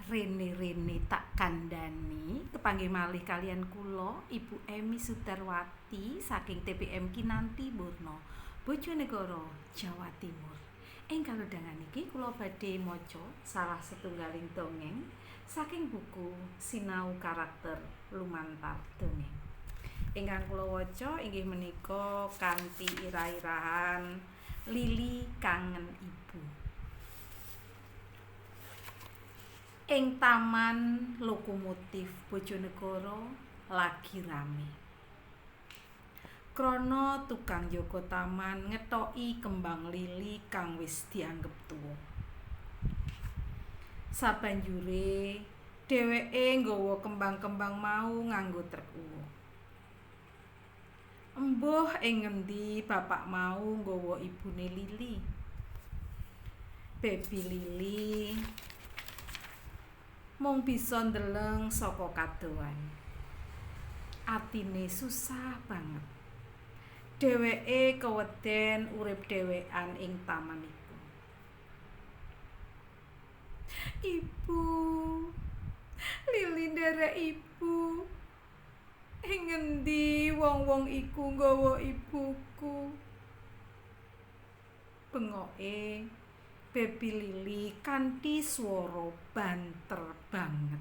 Rene tak kandhani kepanggih malih kaliyan kula Ibu Emi Sudarwati saking TPM Kinanti Murna, Bojonegoro, Jawa Timur. Ing kalodhangan iki kula badhe maca salah setunggaling dongeng saking buku Sinau Karakter Lumantar Dongeng. Ingkang kula waca inggih menika kanthi irah-irahan Lili Kangen Ibu. Ing Taman Lokomotif Bojonegoro lagi rame. Krana tukang jaga taman ngethoki kembang lili kang wis dianggep tuwa. Sabanjure dheweke nggawa kembang-kembang mau nganggo trek uwo. Embuh ing ngendi bapak mau nggawa ibune Lili? Baby Lili mung bisa ndeleng saka kadohan. Atine susah banget. Dheweke keweden urip dhewekan ing taman iku. Ibu, Lili nderek ibu. Ing ngendi wong-wong iku nggawa ibuku? Bengoke Baby Lili kanthi swara banter banget.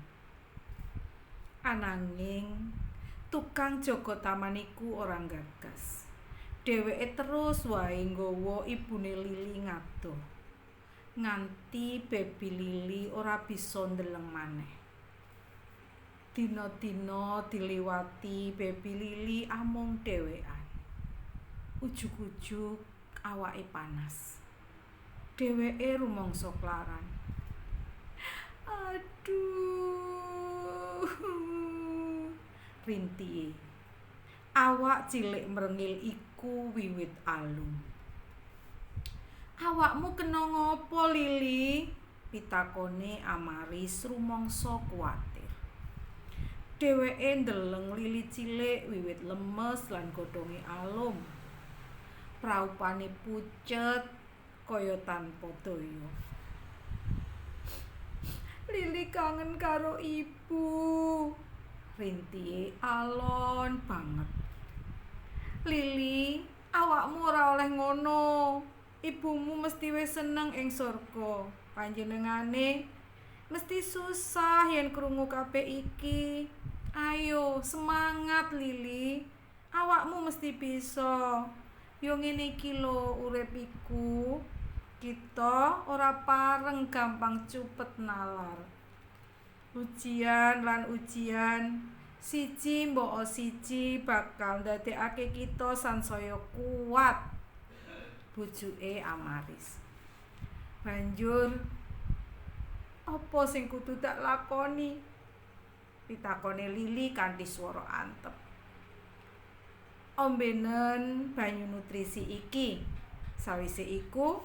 Ananging tukang jaga taman iku ora gagas. Dheweke terus wae nggawa ibune Lili ngadoh. Nganti Baby Lili ora bisa ndeleng maneh. Dina-dina diliwati Baby Lili amung dhewekan. Ujug-ujug awake panas. Dheweke rumangsa klaran. Aduh. Rintihe. Awak cilik mrengil iku wiwit alum. Awakmu kena ngopo, Lili? Pitakone Amaris rumangsa kuwatir. Dheweke ndeleng Lili cilik wiwit lemes lan godhonge alum. Praupane pucet kaya tanpa daya. Lili kangen karo ibu. Rintihe alon banget. Lili, awakmu ora oleh ngono. Ibumu mesti wis seneng ing surga. Panjenengane mesti susah yen krungu kabeh iki. Ayo, semangat Lili. Awakmu mesti bisa. Yo ngene iki lho urip iku. Kita ora pareng gampang cupet nalar. Ujian lan ujian siji mbok siji bakal ndadekake kita sansaya kuat. Bujuke Amaris. Banjur apa sing kudu tak lakoni? Pitakone Lili kanthi swara antep. Ombenen banyu nutrisi iki. Sawise iku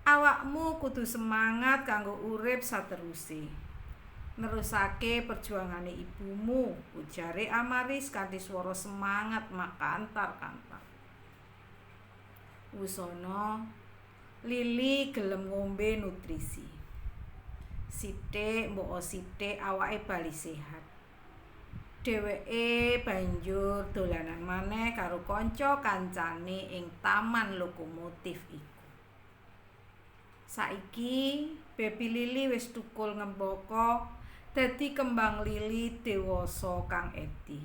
awakmu kudu semangat kanggo urip sateruse. Nerusake perjuangane ibumu, ujare Amaris kanthi swara semangat makantar-kantar. Wusana Lili gelem ngombe nutrisi. Sithik mbok sithik awake bali sehat. Dheweke banjur dolanan maneh karo kanca-kancane ing Taman Lokomotif iku. Saiki Baby Lili wis tukul ngembaka dadi kembang lili dewasa kang edi.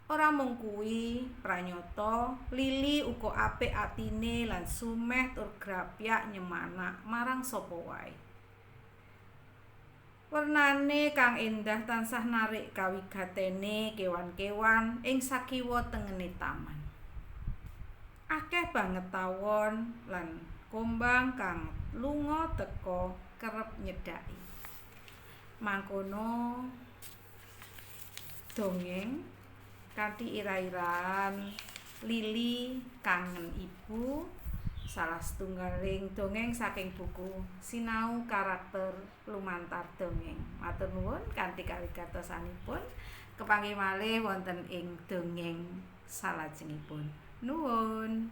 Ora mung kuwi, pranyata Lili uga apik atine lan sumeh tur grapyak nyemanak marang sapa wae. Wernane kang endah tansah narik kawigatene kewan-kewan ing sakiwa tengene taman. Akeh banget tawon lan kumbang kang lunga teka kerep nyedhaki. Mangkono dongeng kanthi irah-irahan Lili Kangen Ibu, salah setunggaling dongeng saking buku Sinau Karakter Lumantar Dongeng. Matur nuwun kanthi kawigatosanipun kepanggih malih wonten ing dongeng salajengipun. Nuwun.